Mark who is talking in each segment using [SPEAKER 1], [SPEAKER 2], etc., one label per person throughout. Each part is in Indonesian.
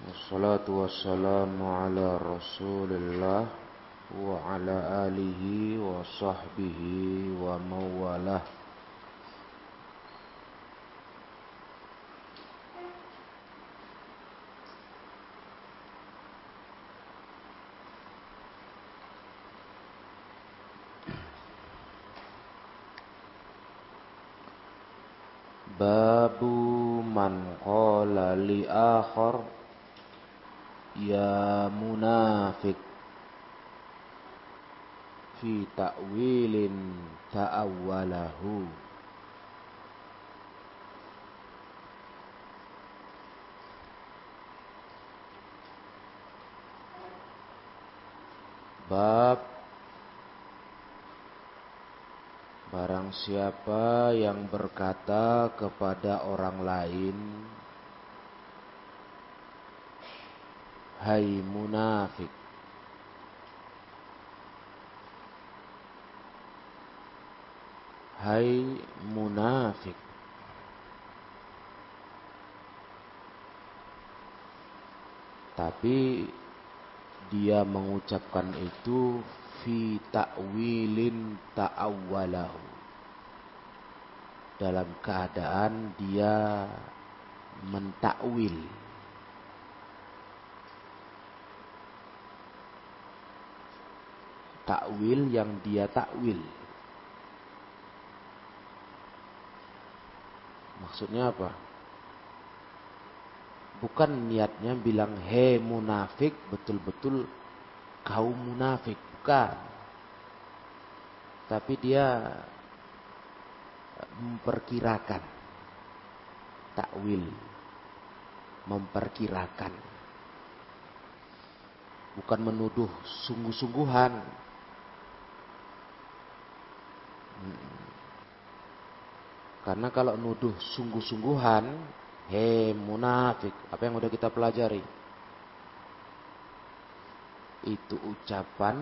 [SPEAKER 1] Wassalatu wassalamu ala rasulillah wa ala alihi wa sahbihi wa mawalah. Babu man qala li akhar ya munafiq fi ta'wilin ta'awwalahu. Bab barang siapa yang berkata kepada orang lain, hai munafik, hai munafik, tapi dia mengucapkan itu fi ta'wilin ta'awwalahu, dalam keadaan dia mentakwil, takwil yang dia takwil. Maksudnya apa? Bukan niatnya bilang he munafik, betul-betul kau munafik, bukan. Tapi dia memperkirakan, takwil, memperkirakan, bukan menuduh sungguh-sungguhan. Karena kalau nuduh sungguh-sungguhan, he munafik, apa yang udah kita pelajari? Itu ucapan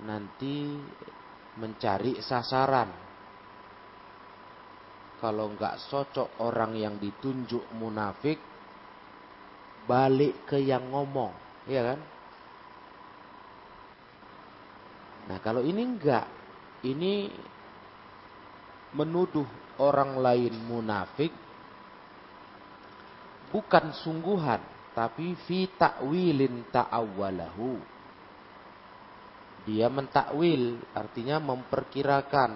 [SPEAKER 1] nanti mencari sasaran. Kalau nggak cocok orang yang ditunjuk munafik, balik ke yang ngomong, ya kan? Nah kalau ini enggak, ini menuduh orang lain munafik bukan sungguhan, tapi fi ta'wilin ta'awwalahu. Dia mentakwil, artinya memperkirakan.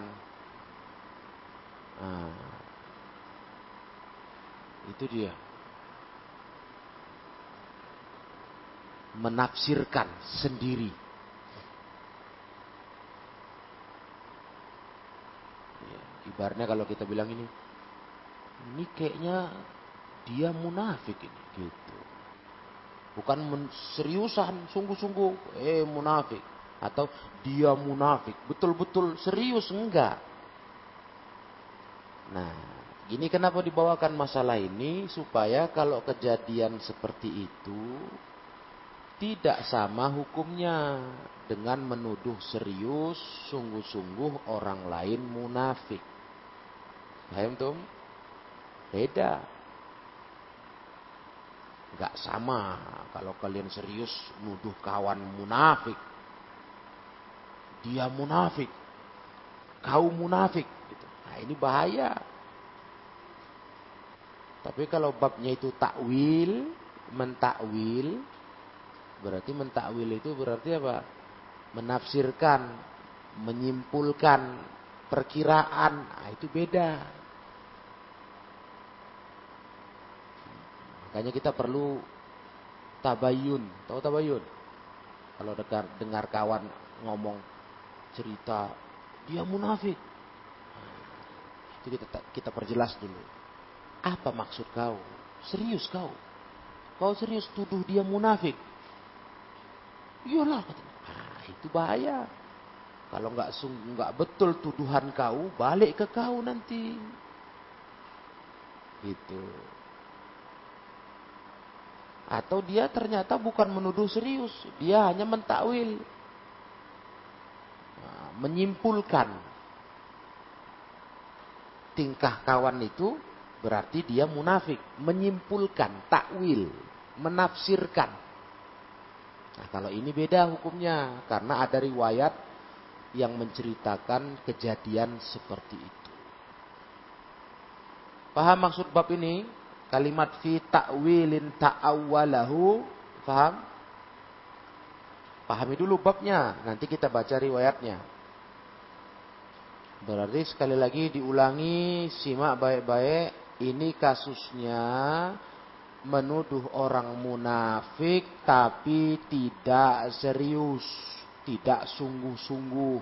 [SPEAKER 1] Nah, itu dia. Menafsirkan sendiri. Ya, ibaratnya kalau kita bilang ini kayaknya dia munafik ini, gitu. Bukan seriusan, sungguh-sungguh, munafik. Atau dia munafik, betul-betul serius, enggak. Nah, ini kenapa dibawakan masalah ini? Supaya kalau kejadian seperti itu tidak sama hukumnya dengan menuduh serius, sungguh-sungguh orang lain munafik. Paham tuh? Beda. Enggak sama kalau kalian serius nuduh kawan munafik. Dia munafik, kau munafik. Nah ini bahaya. Tapi kalau babnya itu takwil, mentakwil, berarti mentakwil itu berarti apa? Menafsirkan, menyimpulkan, perkiraan. Nah itu beda. Makanya kita perlu tabayun. Tahu tabayun? Kalau dengar kawan ngomong cerita dia munafik, itu kita perjelas dulu. Apa maksud kau? Serius kau? Kau serius tuduh dia munafik? Iyalah. Nah, itu bahaya. Kalau nggak betul tuduhan kau, balik ke kau nanti. Gitu. Atau dia ternyata bukan menuduh serius, dia hanya mentakwil. Menyimpulkan tingkah kawan itu berarti dia munafik. Menyimpulkan, takwil, menafsirkan. Nah, kalau ini beda hukumnya. Karena ada riwayat yang menceritakan kejadian seperti itu. Paham maksud bab ini? Kalimat fi ta'wilin ta'awwalahu. Paham? Pahami dulu babnya. Nanti kita baca riwayatnya. Berarti sekali lagi diulangi, simak baik-baik. Ini kasusnya menuduh orang munafik tapi tidak serius, tidak sungguh-sungguh,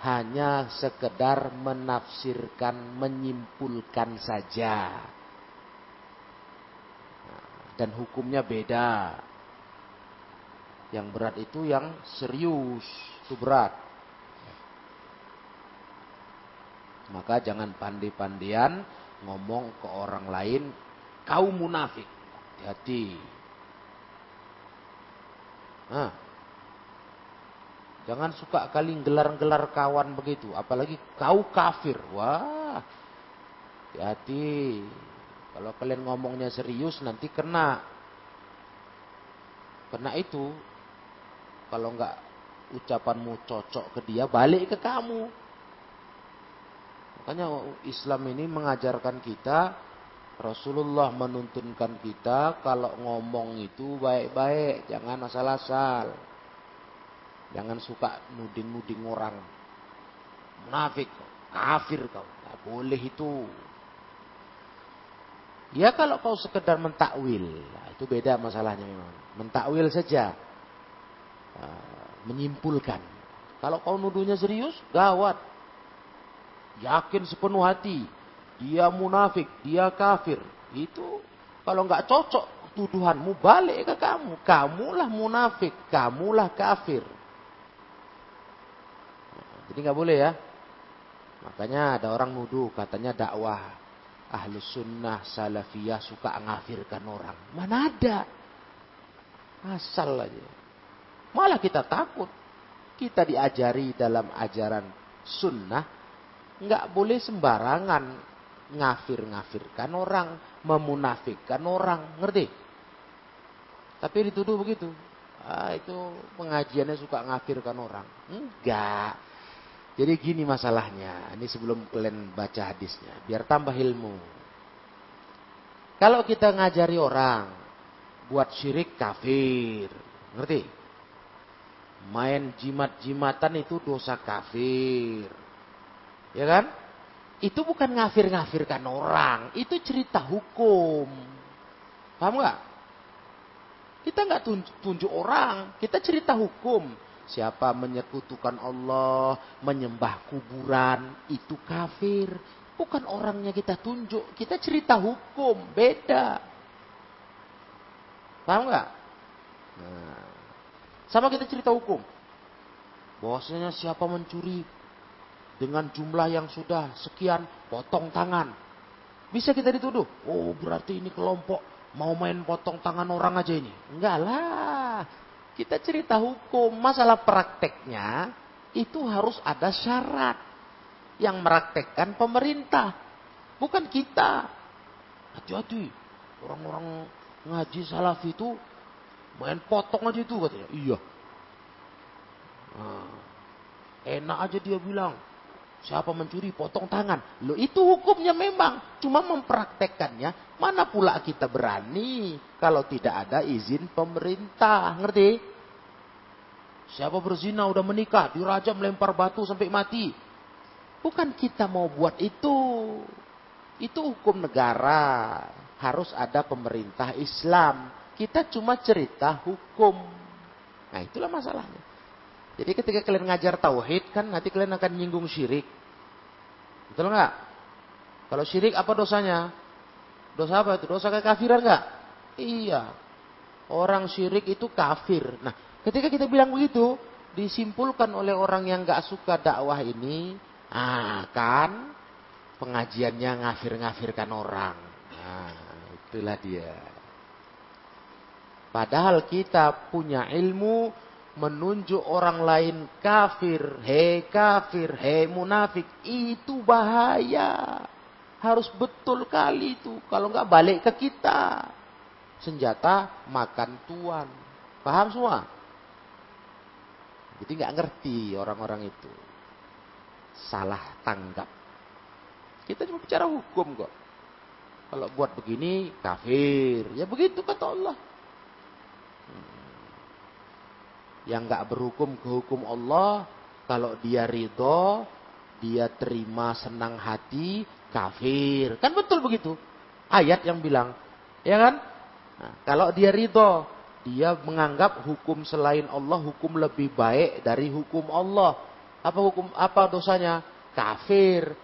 [SPEAKER 1] hanya sekedar menafsirkan, menyimpulkan saja. Dan hukumnya beda. Yang berat itu yang serius, itu berat. Maka jangan pandai-pandian ngomong ke orang lain, kau munafik. Hati-hati. Nah, jangan suka kali gelar-gelar kawan begitu. Apalagi kau kafir. Wah, hati-hati. Kalau kalian ngomongnya serius nanti kena. Kena itu. Kalau enggak ucapanmu cocok ke dia, balik ke kamu. Makanya Islam ini mengajarkan kita, Rasulullah menuntunkan kita kalau ngomong itu baik-baik, jangan asal-asal. Jangan suka nuding-nuding orang. Munafik, kafir kau. Nggak boleh itu. Ya kalau kau sekedar mentakwil, nah, itu beda masalahnya memang. Mentakwil saja, menyimpulkan. Kalau kau nuduhnya serius, gawat. Yakin sepenuh hati, dia munafik, dia kafir. Itu kalau nggak cocok tuduhanmu, balik ke kamu. Kamulah munafik, kamulah kafir. Jadi nggak boleh ya. Makanya ada orang nuduh, katanya dakwah Ahlus Sunnah Salafiyah suka ngafirkan orang. Mana ada? Asal aja. Malah kita takut. Kita diajari dalam ajaran sunnah, nggak boleh sembarangan ngafir-ngafirkan orang, memunafikkan orang, ngerti? Tapi dituduh begitu. Itu pengajiannya suka ngafirkan orang. Enggak. Jadi gini masalahnya. Ini sebelum kalian baca hadisnya, biar tambah ilmu. Kalau kita ngajari orang buat syirik, kafir, ngerti? Main jimat-jimatan itu dosa kafir. Ya kan? Itu bukan ngafir-ngafirkan orang. Itu cerita hukum. Paham gak? Kita gak tunjuk orang. Kita cerita hukum. Siapa menyekutukan Allah, menyembah kuburan, itu kafir. Bukan orangnya kita tunjuk. Kita cerita hukum. Beda. Paham gak? Nah, sama kita cerita hukum. Bahwasanya siapa mencuri dengan jumlah yang sudah sekian, potong tangan. Bisa kita dituduh, oh berarti ini kelompok mau main potong tangan orang aja ini. Enggak lah. Kita cerita hukum. Masalah prakteknya itu harus ada syarat. Yang meraktekkan pemerintah, bukan kita. Hati-hati. Orang-orang ngaji salafi itu main potong aja itu katanya. Iya. Nah, enak aja dia bilang. Siapa mencuri potong tangan. Loh itu hukumnya memang. Cuma mempraktekkannya. Mana pula kita berani. Kalau tidak ada izin pemerintah. Ngerti? Siapa berzina udah menikah. Dirajam melempar batu sampai mati. Bukan kita mau buat itu. Itu hukum negara. Harus ada pemerintah Islam. Kita cuma cerita hukum. Nah itulah masalahnya. Jadi ketika kalian ngajar tauhid kan nanti kalian akan nyinggung syirik. Betul nggak? Kalau syirik apa dosanya? Dosa apa itu? Dosa kekafiran nggak? Iya. Orang syirik itu kafir. Nah, ketika kita bilang begitu, disimpulkan oleh orang yang nggak suka dakwah ini, kan pengajiannya ngafir-ngafirkan orang. Nah, itulah dia. Padahal kita punya ilmu menunjuk orang lain kafir, hei munafik, itu bahaya. Harus betul kali itu. Kalau nggak balik ke kita. Senjata makan tuan. Paham semua? Jadi nggak ngerti orang-orang itu. Salah tanggap. Kita cuma bicara hukum kok. Kalau buat begini kafir. Ya begitu kata Allah. Yang nggak berhukum ke hukum Allah, kalau dia ridho, dia terima senang hati, kafir. Kan betul begitu. Ayat yang bilang, ya kan? Nah, kalau dia ridho, dia menganggap hukum selain Allah hukum lebih baik dari hukum Allah. Apa dosanya? Kafir.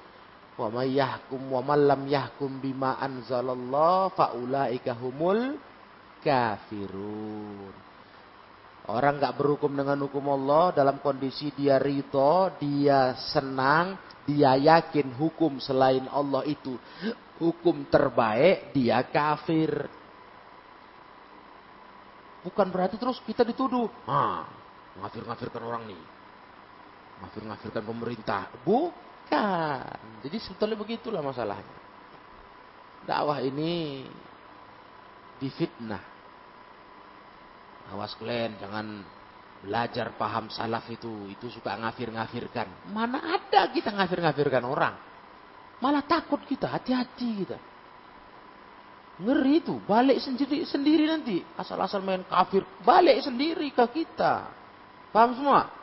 [SPEAKER 1] Wa may yahkum wa man lam yahkum bima anzalallah faulaika humul kafirun. Orang nggak berhukum dengan hukum Allah dalam kondisi dia ridho, dia senang, dia yakin hukum selain Allah itu hukum terbaik, dia kafir. Bukan berarti terus kita dituduh, ngafir-ngafirkan orang nih, ngafir-ngafirkan pemerintah. Bukan. Jadi sebetulnya begitulah masalahnya. Dakwah ini difitnah. Awas kalian, jangan belajar paham salaf itu suka ngafir-ngafirkan. Mana ada kita ngafir-ngafirkan orang. Malah takut kita, hati-hati kita. Ngeri itu, balik sendiri nanti. Asal-asal main kafir, balik sendiri ke kita. Paham semua?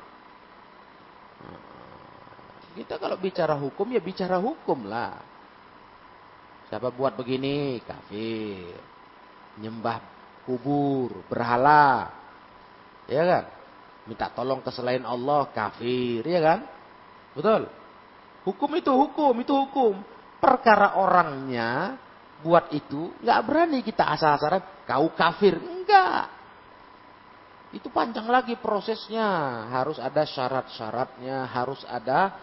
[SPEAKER 1] Kita kalau bicara hukum, ya bicara hukum lah. Siapa buat begini, kafir. Nyembah kubur, berhala, ya kan? Minta tolong ke selain Allah, kafir, ya kan? Betul? Hukum itu hukum. Perkara orangnya buat itu, nggak berani kita asal-asalan, kau kafir, enggak. Itu panjang lagi prosesnya, harus ada syarat-syaratnya, harus ada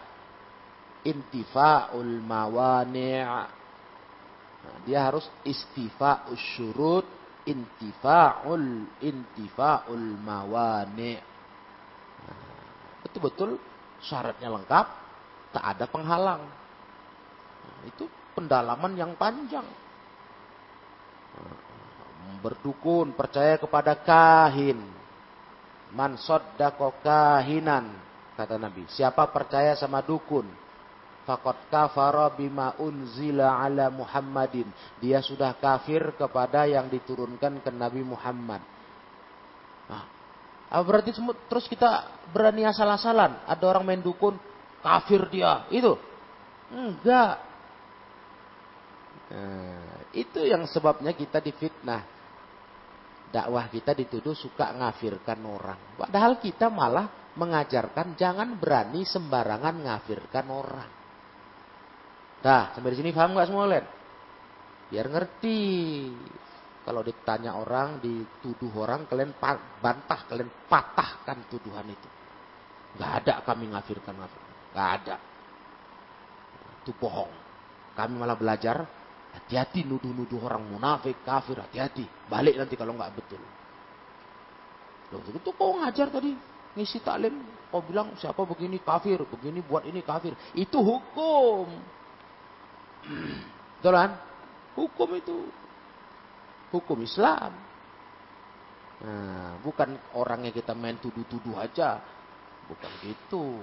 [SPEAKER 1] intifa'ul mawani'. Nah, dia harus istifa'us syurut, intifa'ul mawani'. Nah, betul-betul syaratnya lengkap, tak ada penghalang. Nah, itu pendalaman yang panjang. Berdukun, percaya kepada kahin. Man saddaqa kahinan, kata Nabi. Siapa percaya sama dukun, faqad kafara bima unzila ala Muhammadin. Dia sudah kafir kepada yang diturunkan ke Nabi Muhammad. Nah, berarti terus kita berani asal-asalan. Ada orang main dukun, kafir dia. Itu. Enggak. Nah, itu yang sebabnya kita difitnah. Dakwah kita dituduh suka ngafirkan orang. Padahal kita malah mengajarkan jangan berani sembarangan ngafirkan orang. Nah, sampai di sini paham nggak semua kalian? Biar ngerti. Kalau ditanya orang, dituduh orang, kalian bantah, kalian patahkan tuduhan itu. Nggak ada kami ngafirkan. Nggak ada. Itu bohong. Kami malah belajar, hati-hati nuduh-nuduh orang munafik, kafir, hati-hati. Balik nanti kalau nggak betul. Loh, itu kau ngajar tadi, ngisi taklim. Kau bilang siapa begini kafir, begini buat ini kafir. Itu hukum. Betul kan? Hukum itu. Hukum Islam. Nah, bukan orangnya kita main tuduh-tuduh aja. Bukan gitu.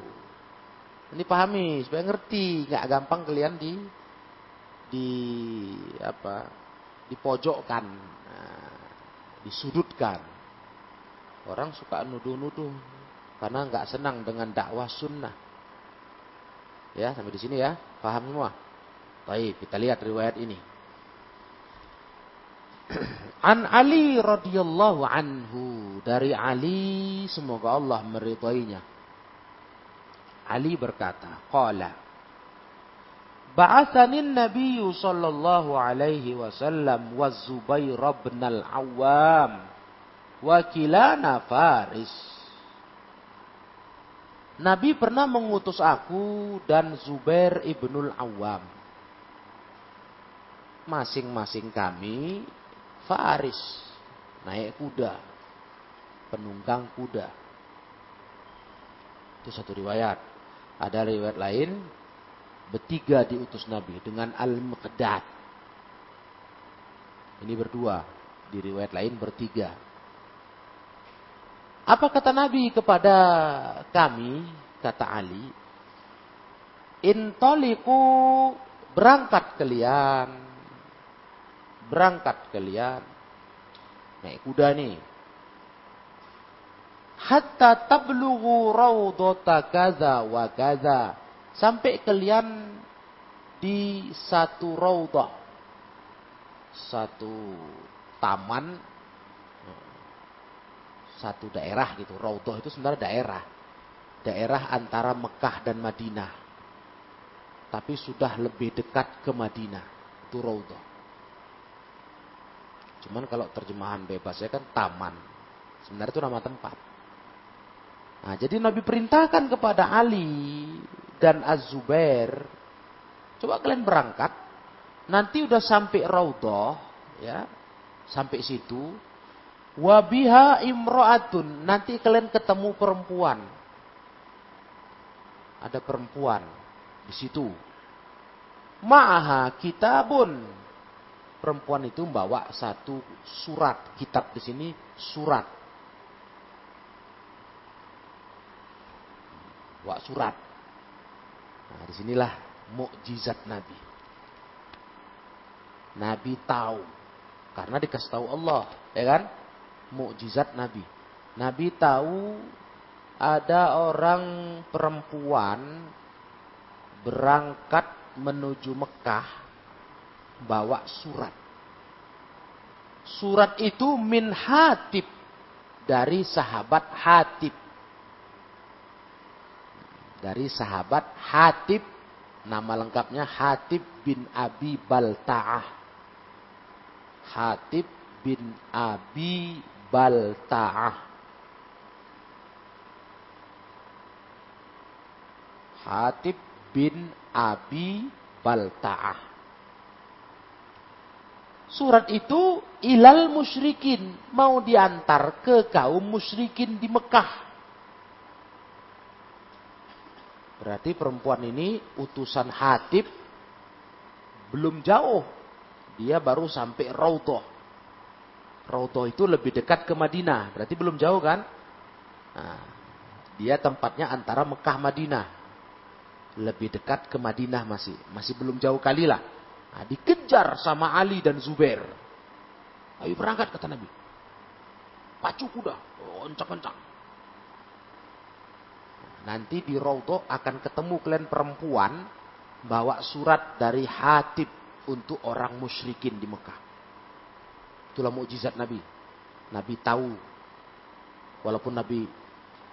[SPEAKER 1] Ini pahami, supaya ngerti. Nggak gampang kalian dipojokkan. Nah, disudutkan. Orang suka nuduh-nuduh. Karena nggak senang dengan dakwah sunnah. Ya, sampai di sini ya. Paham semua? Baik, kita lihat riwayat ini. An Ali radhiyallahu anhu, dari Ali semoga Allah meridainya. Ali berkata, qala ba'athani an-nabiy sallallahu alaihi wasallam wa Zubair bin al-Awwam wa kilana Faris. Nabi pernah mengutus aku dan Zubair ibnul Awwam. Masing-masing kami Faris, naik kuda, penunggang kuda. Itu satu riwayat. Ada riwayat lain, Bertiga diutus Nabi dengan Al-Miqdad. Ini berdua, di riwayat lain bertiga. Apa kata Nabi kepada kami? Kata Ali, intoliku, berangkat kalian, naik kuda nih. Hatta tablughu raudhata kaza wa kaza, sampai kalian di satu raudhah, satu taman, satu daerah gitu. Raudhah itu sebenarnya daerah antara Mekah dan Madinah, tapi sudah lebih dekat ke Madinah, itu raudhah. Cuman kalau terjemahan bebasnya kan taman, sebenarnya itu nama tempat. Nah, jadi Nabi perintahkan kepada Ali dan Az-Zubair, coba kalian berangkat, nanti udah sampai raudhah, ya, sampai situ, wabiha imro'atun, nanti kalian ketemu perempuan, ada perempuan di situ, ma'aha kitabun, perempuan itu membawa satu surat, kitab di sini surat. Bawa surat. Nah, disinilah mukjizat Nabi. Nabi tahu, karena dikasih tahu Allah, ya kan? Mukjizat Nabi. Nabi tahu ada orang perempuan berangkat menuju Mekah bawa surat. Surat itu min Hatib, dari sahabat Hatib. Dari sahabat Hatib, nama lengkapnya Hatib bin Abi Balta'ah. Hatib bin Abi Balta'ah. Hatib bin Abi Balta'ah. Surat itu ilal musyrikin, mau diantar ke kaum musyrikin di Mekah. Berarti perempuan ini utusan Hatib belum jauh. Dia baru sampai raudhah. Raudhah itu lebih dekat ke Madinah. Berarti belum jauh kan? Nah, dia tempatnya antara Mekah Madinah. Lebih dekat ke Madinah masih. Masih belum jauh kali lah. Nah, dikejar sama Ali dan Zubair. Ayo berangkat kata Nabi. Pacu kuda. Kencang-kencang. Nanti di raudhah akan ketemu kalian perempuan bawa surat dari Hatib untuk orang musyrikin di Mekah. Itulah mukjizat Nabi. Nabi tahu walaupun Nabi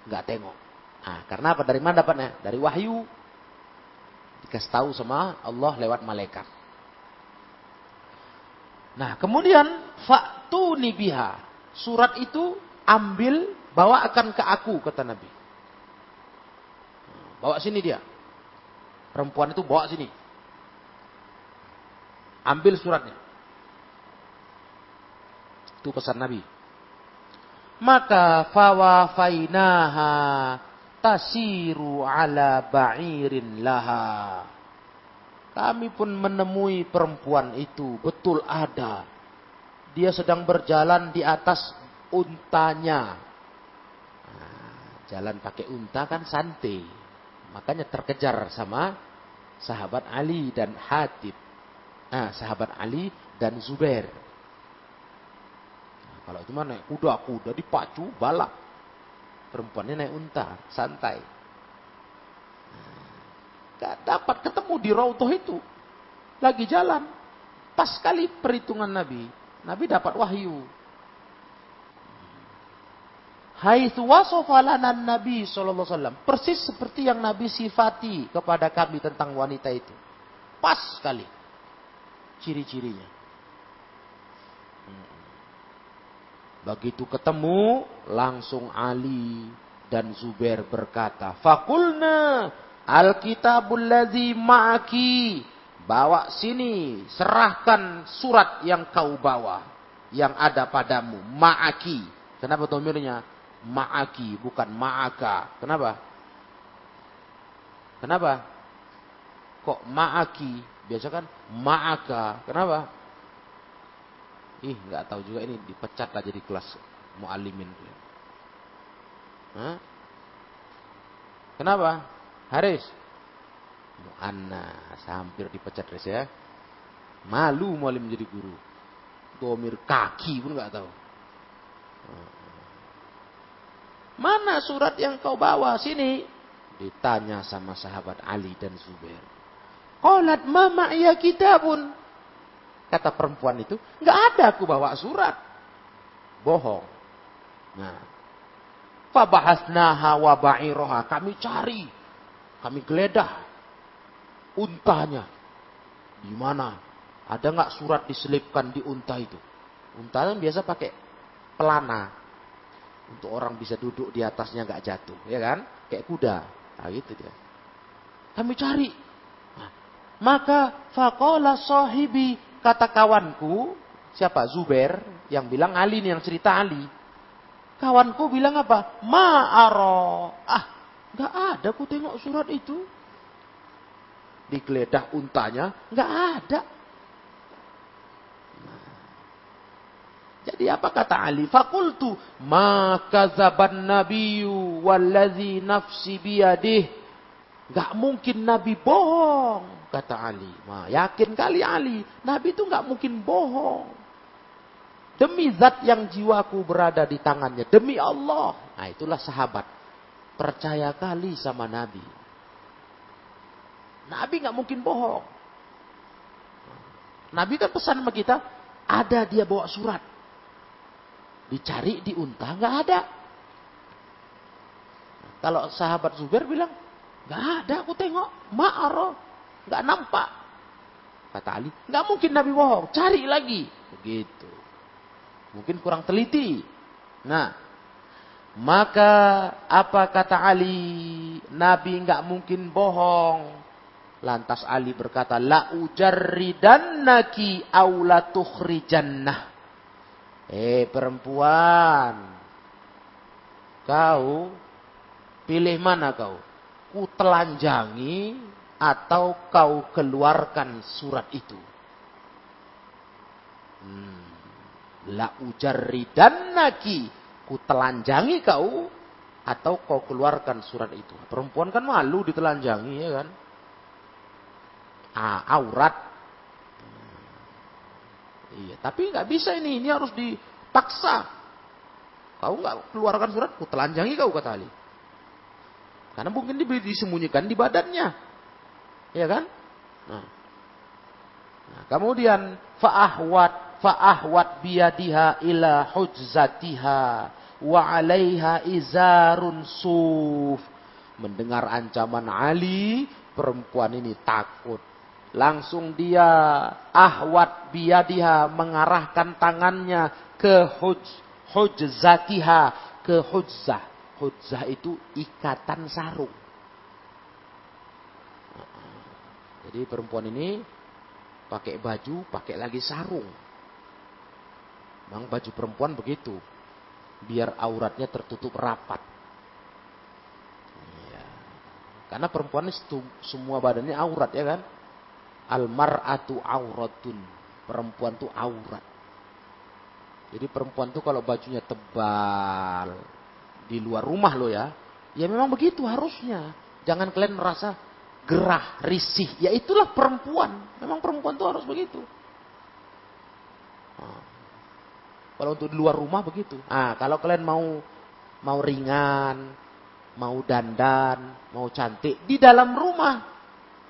[SPEAKER 1] nggak tengok. Nah, karena apa? Dari mana dapatnya? Dari wahyu. Dikasih tahu sama Allah lewat malaikat. Nah, kemudian fa'tuni biha. Surat itu ambil, bawa akan ke aku kata Nabi. Bawa sini dia. Perempuan itu bawa sini. Ambil suratnya. Itu pesan Nabi. Maka fawafainaha tasiru ala ba'irin laha. Kami pun menemui perempuan itu. Betul ada. Dia sedang berjalan di atas untanya. Nah, jalan pakai unta kan santai. Makanya terkejar sama sahabat Ali dan Hatib. Nah, sahabat Ali dan Zubair. Nah, kalau itu mah naik kuda dipacu, balap. Perempuannya naik unta, santai. Nah, gak dapat ketemu di raudhah itu. Lagi jalan. Pas sekali perhitungan Nabi. Nabi dapat wahyu. Haitsu wasafa lana Nabi sallallahu alaihi wasallam, persis seperti yang Nabi sifati kepada kami tentang wanita itu. Pas sekali ciri-cirinya. Begitu ketemu, langsung Ali dan Zubair berkata, "Faqulna al-kitabul ladzi ma'aki." Bawa sini, serahkan surat yang kau bawa, yang ada padamu, ma'aki. Kenapa domirnya? Ma'aki, bukan ma'aka. Kenapa? kok ma'aki? Biasa kan ma'aka. Kenapa? Nggak tahu juga, ini dipecat aja di kelas muallimin. Hah? Kenapa? Haris? Mu'annas, hampir dipecat Haris ya. Malu muallim jadi guru. Domir kaki pun nggak tahu. Mana surat yang kau bawa? Sini. Ditanya sama sahabat Ali dan Zubair. Qalat ma ma'ya kitabun. Kata perempuan itu, nggak ada aku bawa surat. Bohong. Nah, fabahasnaha wa ba'iroha. Kami cari, kami geledah untanya. Di mana? Ada nggak surat diselipkan di unta itu? Unta kan biasa pakai pelana untuk orang bisa duduk di atasnya nggak jatuh, ya kan? Kayak kuda. Nah, gitu dia. Kami cari. Nah, maka faqala sahibi, kata kawanku, siapa? Zubair, yang bilang Ali nih, yang cerita Ali. Kawanku bilang apa? Ma'aro. Nggak ada, aku tengok surat itu. Digeledah untanya, nggak ada. Jadi apa kata Ali? Fakultu ma kazaban nabiyyu wallazi nafsi biyadih. Gak mungkin Nabi bohong, kata Ali. Yakin kali Ali, Nabi itu gak mungkin bohong. Demi zat yang jiwaku berada di tangannya, demi Allah. Nah, itulah sahabat. Percaya kali sama Nabi. Nabi gak mungkin bohong. Nabi kan pesan sama kita, ada dia bawa surat. Dicari di unta, nggak ada. Kalau sahabat Zubair bilang, nggak ada, aku tengok, ma'aro, nggak nampak. Kata Ali, nggak mungkin Nabi bohong, cari lagi. Begitu. Mungkin kurang teliti. Nah, maka apa kata Ali? Nabi nggak mungkin bohong. Lantas Ali berkata, la ujarridannaki aw la tukhrijannah. Perempuan, kau pilih mana kau? Ku telanjangi atau kau keluarkan surat itu? La ujarridannaki, ku telanjangi kau atau kau keluarkan surat itu. Perempuan kan malu ditelanjangi, ya kan? Aurat. Iya, tapi nggak bisa ini harus dipaksa. Kau nggak keluarkan surat, ku telanjangi kau, kata Ali. Karena mungkin disembunyikan di badannya, ya kan? Nah, kemudian fa'ahwat biyadiha ila hujzatiha wa 'alaiha izarun suf. Mendengar ancaman Ali, perempuan ini takut. Langsung dia ahwat biyadiha, mengarahkan tangannya ke hujzatiha, ke hujzah. Hujzah itu ikatan sarung. Jadi perempuan ini pakai baju, pakai lagi sarung. Memang baju perempuan begitu, biar auratnya tertutup rapat. Ya. Karena perempuan ini semua badannya aurat, ya kan? Al-mar'atu auratun. Perempuan itu aurat. Jadi perempuan itu kalau bajunya tebal, di luar rumah lo ya memang begitu harusnya. Jangan kalian merasa gerah, risih. Ya itulah perempuan. Memang perempuan itu harus begitu. Kalau untuk di luar rumah begitu. Kalau kalian mau ringan, mau dandan, mau cantik, di dalam rumah.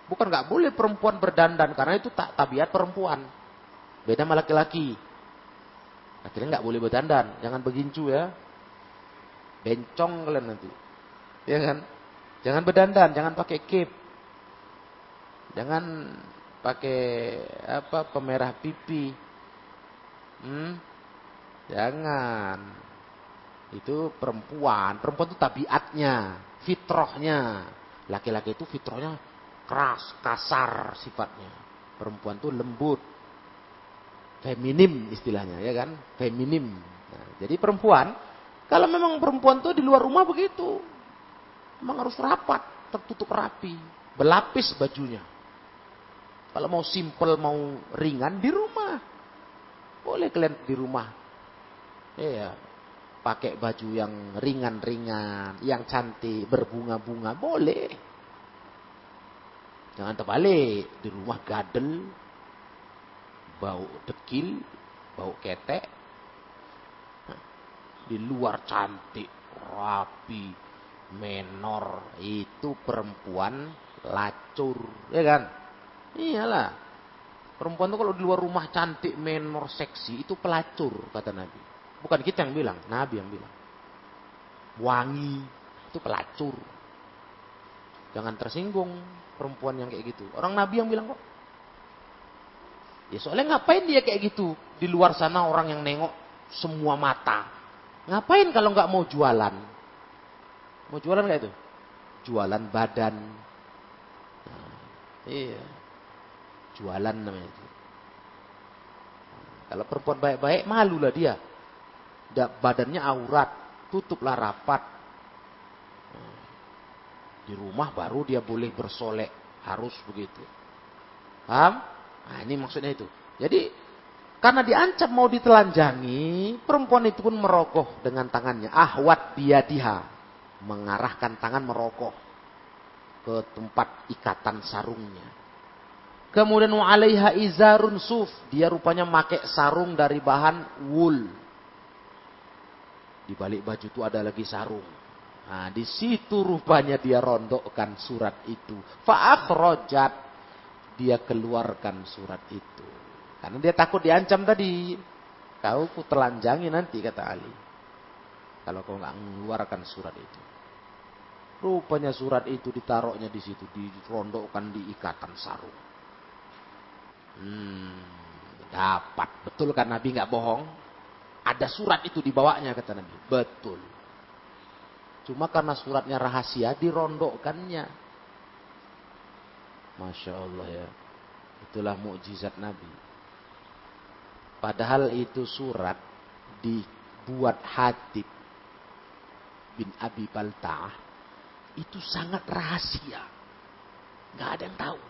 [SPEAKER 1] Bukan nggak boleh perempuan berdandan, karena itu tabiat perempuan. Beda sama laki-laki. Laki-laki nggak boleh berdandan, jangan begincu ya. Bencong kalian nanti, ya kan? Jangan berdandan, jangan pakai cape, jangan pakai pemerah pipi. Jangan. Itu perempuan itu tabiatnya, fitrahnya. Laki-laki itu fitrahnya keras, kasar sifatnya. Perempuan itu lembut, feminim istilahnya, ya kan? Feminim. Nah, jadi perempuan, kalau memang perempuan itu di luar rumah begitu, memang harus rapat, tertutup rapi, berlapis bajunya. Kalau mau simple, mau ringan di rumah. Boleh kalian di rumah. Iya. Pakai baju yang ringan-ringan, yang cantik, berbunga-bunga, boleh. Jangan terbalik, di rumah gadel, bau dekil, bau ketek. Di luar cantik, rapi, menor, itu perempuan lacur, ya kan? Iyalah. Perempuan itu kalau di luar rumah cantik, menor, seksi, itu pelacur, kata Nabi. Bukan kita yang bilang, Nabi yang bilang. Wangi, itu pelacur. Jangan tersinggung perempuan yang kayak gitu. Orang Nabi yang bilang kok. Ya soalnya ngapain dia kayak gitu? Di luar sana orang yang nengok semua mata. Ngapain kalau nggak mau jualan? Mau jualan nggak itu? Jualan badan. Nah, iya. Jualan namanya itu. Kalau perempuan baik-baik, malulah dia. Badannya aurat, tutuplah rapat. Di rumah baru dia boleh bersolek, harus begitu. Paham? Nah, ini maksudnya itu. Jadi, karena diancam mau ditelanjangi, perempuan itu pun merogoh dengan tangannya. Ahwat biyadiha, mengarahkan tangan merogoh ke tempat ikatan sarungnya. Kemudian wa 'alaiha izarun suf, dia rupanya pakai sarung dari bahan wool. Di balik baju itu ada lagi sarung. Nah, di situ rupanya dia rondokkan surat itu. Fa'akhrajat, dia keluarkan surat itu. Karena dia takut diancam tadi. Kau ku telanjangi nanti, kata Ali. Kalau kau nggak mengeluarkan surat itu. Rupanya surat itu ditaruhnya di situ, dirondokkan di ikatan sarung. Dapat. Betul kan Nabi nggak bohong? Ada surat itu dibawanya, kata Nabi. Betul. Cuma karena suratnya rahasia, dirondokkannya. Masya Allah ya. Itulah mukjizat Nabi. Padahal itu surat dibuat Hatib bin Abi Balta'ah. Itu sangat rahasia. Gak ada yang tahu.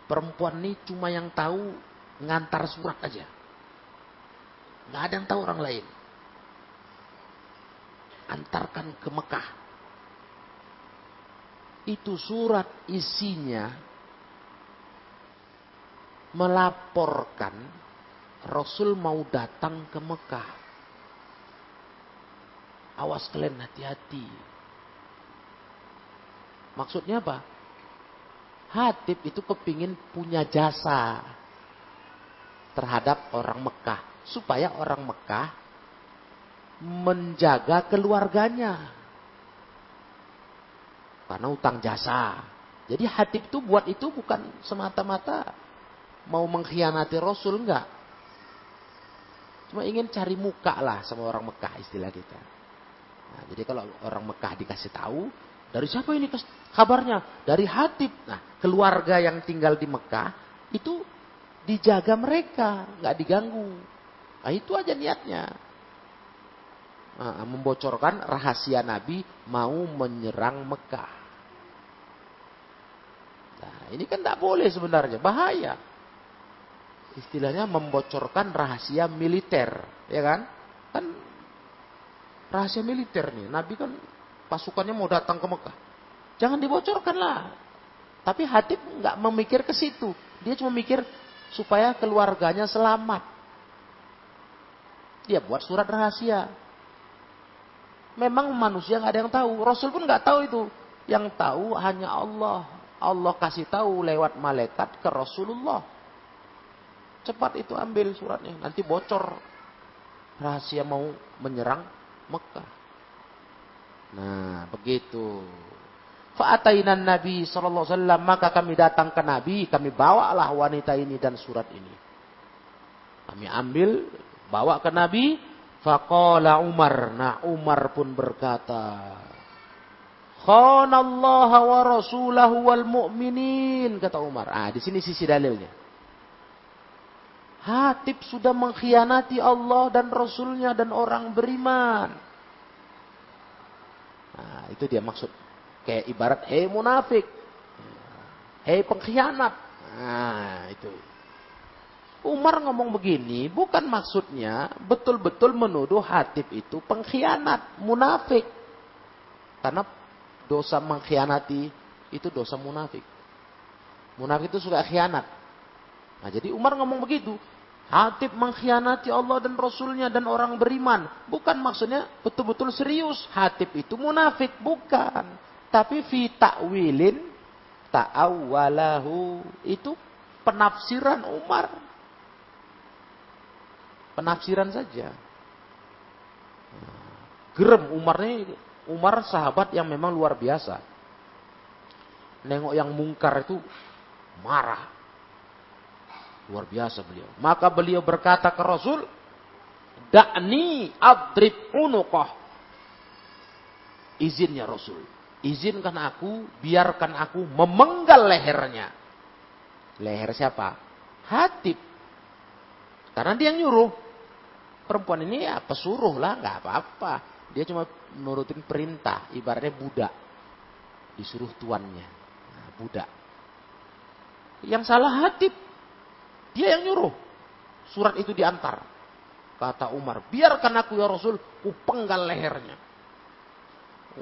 [SPEAKER 1] Perempuan ini cuma yang tahu ngantar surat aja. Gak ada yang tahu orang lain. Antarkan ke Mekah. Itu surat isinya melaporkan Rasul mau datang ke Mekah. Awas kalian hati-hati. Maksudnya apa? Hatib itu kepingin punya jasa terhadap orang Mekah. Supaya orang Mekah menjaga keluarganya. Karena utang jasa. Jadi Hatib itu buat itu bukan semata-mata mau mengkhianati Rasul, enggak. Cuma ingin cari muka lah sama orang Mekah, istilah kita. Nah, jadi kalau orang Mekah dikasih tahu, dari siapa ini kabarnya? Dari Hatib. Nah, keluarga yang tinggal di Mekah itu dijaga mereka, nggak diganggu. Nah, itu aja niatnya. Nah, membocorkan rahasia Nabi mau menyerang Mekah. Nah, ini kan tidak boleh sebenarnya, bahaya. Istilahnya membocorkan rahasia militer, ya kan? Kan rahasia militer nih. Nabi kan pasukannya mau datang ke Mekah. Jangan dibocorkan lah. Tapi Hatib nggak memikir ke situ. Dia cuma mikir supaya keluarganya selamat. Dia buat surat rahasia. Memang manusia nggak ada yang tahu. Rasul pun nggak tahu itu. Yang tahu hanya Allah. Allah kasih tahu lewat malaikat ke Rasulullah. Cepat itu ambil suratnya. Nanti bocor. Rahasia mau menyerang Mekah. Nah, begitu. Fa'atainan Nabi SAW. Maka kami datang ke Nabi. Kami bawalah wanita ini dan surat ini. Kami ambil, bawa ke Nabi. Faqala Umar. Nah, Umar pun berkata, khanallaha wa rasulahu wal mu'minin. Kata Umar. Di sini sisi dalilnya. Hatib sudah mengkhianati Allah dan Rasulnya dan orang beriman. Nah, itu dia maksud. Kayak ibarat, hei munafik. Hei pengkhianat. Nah, Nah, itu. Umar ngomong begini bukan maksudnya betul-betul menuduh Hatib itu pengkhianat, munafik. Karena dosa mengkhianati itu dosa munafik. Munafik itu suka khianat. Nah, jadi Umar ngomong begitu. Hatib mengkhianati Allah dan Rasulnya dan orang beriman. Bukan maksudnya betul-betul serius. Hatib itu munafik. Bukan. Tapi fi ta'wilin ta'awwalahu. Itu penafsiran Umar. Penafsiran saja. Gerem Umar sahabat yang memang luar biasa. Nengok yang mungkar itu marah. Luar biasa beliau. Maka beliau berkata ke Rasul, "Da'ni adrib unuqah." Izin ya Rasul. Izinkan aku, biarkan aku memenggal lehernya. Leher siapa? Hatib. Karena dia yang nyuruh. Perempuan ini ya pesuruh lah, nggak apa-apa. Dia cuma nurutin perintah, ibaratnya budak. Disuruh tuannya. Nah, budak. Yang salah Hatib. Dia yang nyuruh. Surat itu diantar. Kata Umar, biarkan aku ya Rasul, ku penggal lehernya.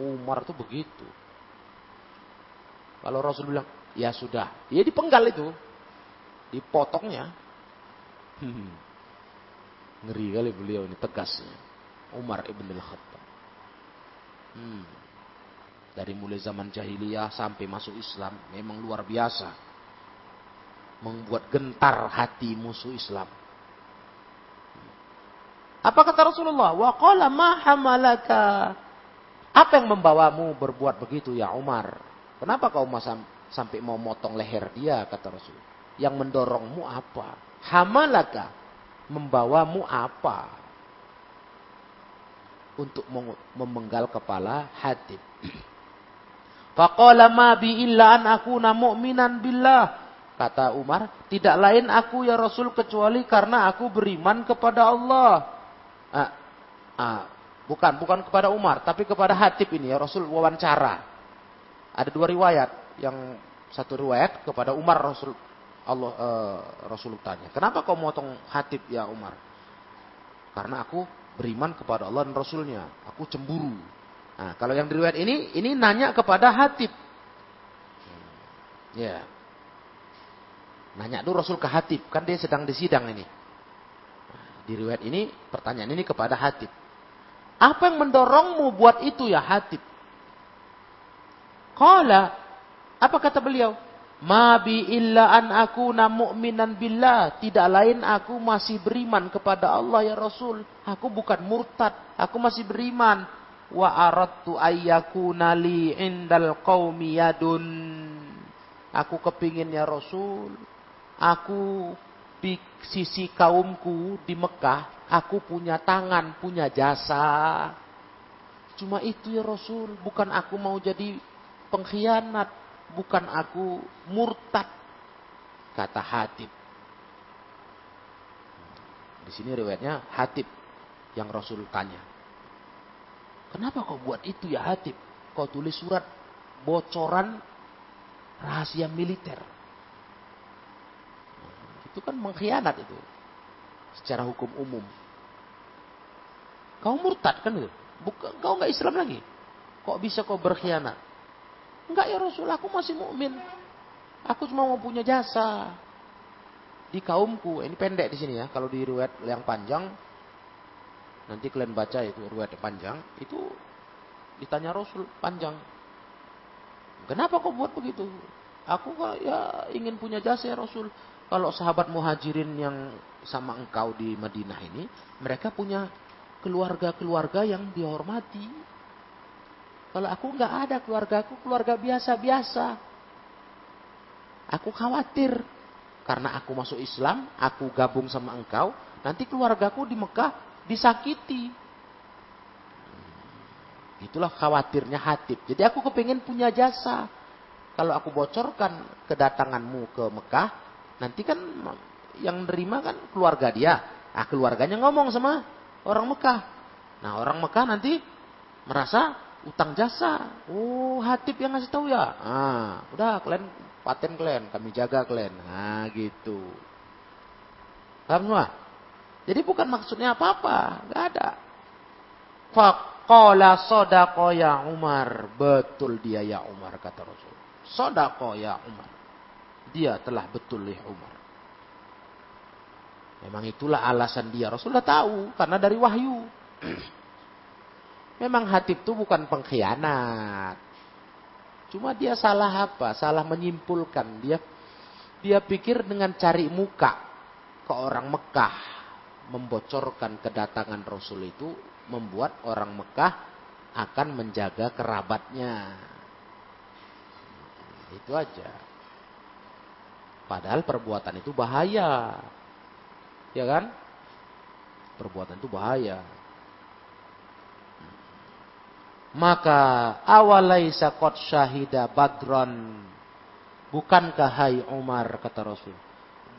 [SPEAKER 1] Umar itu begitu. Kalau Rasul bilang, ya sudah. Ya dipenggal itu. Dipotongnya. Ngeri kali beliau ini tegasnya. Umar ibn al-Khattab. Dari mulai zaman jahiliyah sampai masuk Islam. Memang luar biasa. Membuat gentar hati musuh Islam. Apa kata Rasulullah? Wa qala ma hamalaka. Apa yang membawamu berbuat begitu ya Umar? Kenapa kau sampai mau motong leher dia, kata Rasul? Yang mendorongmu apa? Hamalaka. Membawamu apa? Untuk memenggal kepala Hatib. Faqala ma bi illa an akuna mu'minan billah. Kata Umar, tidak lain aku ya Rasul kecuali karena aku beriman kepada Allah. Bukan kepada Umar, tapi kepada Hatib ini ya Rasul wawancara. Ada dua riwayat. Yang satu riwayat kepada Umar Rasul tanya, kenapa kau motong Hatib ya Umar? Karena aku beriman kepada Allah dan Rasulnya. Aku cemburu. Nah, kalau yang riwayat ini nanya kepada Hatib. Ya. Nanya dulu Rasul ke Hatib, kan dia sedang di sidang ini. Di riwayat ini, pertanyaan ini kepada Hatib. Apa yang mendorongmu buat itu ya Hatib? Qala, apa kata beliau? Ma bi illa an akuna mu'minan billah. Tidak lain aku masih beriman kepada Allah ya Rasul. Aku bukan murtad, aku masih beriman. Wa aradtu ayyakuna li indal qaumi yadun. Aku kepingin ya Rasul. Aku di sisi kaumku di Mekah, aku punya tangan, punya jasa. Cuma itu ya Rasul, bukan aku mau jadi pengkhianat, bukan aku murtad, kata Hatib. Di sini riwayatnya Hatib yang Rasul tanya. Kenapa kau buat itu ya Hatib? Kau tulis surat bocoran rahasia militer. Itu kan mengkhianat itu. Secara hukum umum. Kau murtad kan itu. Kau enggak Islam lagi. Kok bisa kau berkhianat? Enggak ya Rasul, aku masih mukmin. Aku cuma mau punya jasa di kaumku. Ini pendek di sini ya. Kalau di riwayat yang panjang, nanti kalian baca itu riwayat yang panjang, itu ditanya Rasul panjang. Kenapa kau buat begitu? Aku ya ingin punya jasa ya Rasul. Kalau sahabat muhajirin yang sama engkau di Madinah ini, mereka punya keluarga-keluarga yang dihormati. Kalau aku nggak ada, keluargaku keluarga biasa-biasa. Aku khawatir karena aku masuk Islam, aku gabung sama engkau, nanti keluargaku di Mekah disakiti. Itulah khawatirnya Hatib. Jadi aku kepingin punya jasa. Kalau aku bocorkan kedatanganmu ke Mekah, nanti kan yang nerima kan keluarga dia. Nah, keluarganya ngomong sama orang Mekah. Nah, orang Mekah nanti merasa utang jasa. Oh, Hatib yang ngasih tahu ya. Udah kalian paten kalian, kami jaga kalian. Nah gitu. Paham semua? Jadi bukan maksudnya apa-apa, nggak ada. Faqala sadaqa ya Umar. Betul dia ya Umar, kata Rasul. Sadaqa ya Umar. Dia telah betul ya Umar. Memang itulah alasan dia. Rasul sudah tahu karena dari wahyu. Memang Hatib itu bukan pengkhianat. Cuma dia salah apa? Salah menyimpulkan. Dia pikir dengan cari muka ke orang Mekah, membocorkan kedatangan Rasul itu membuat orang Mekah akan menjaga kerabatnya. Itu aja. Padahal perbuatan itu bahaya. Ya kan? Perbuatan itu bahaya. Maka awalaisa qad syahida badran. Bukankah hai Umar, kata Rasul,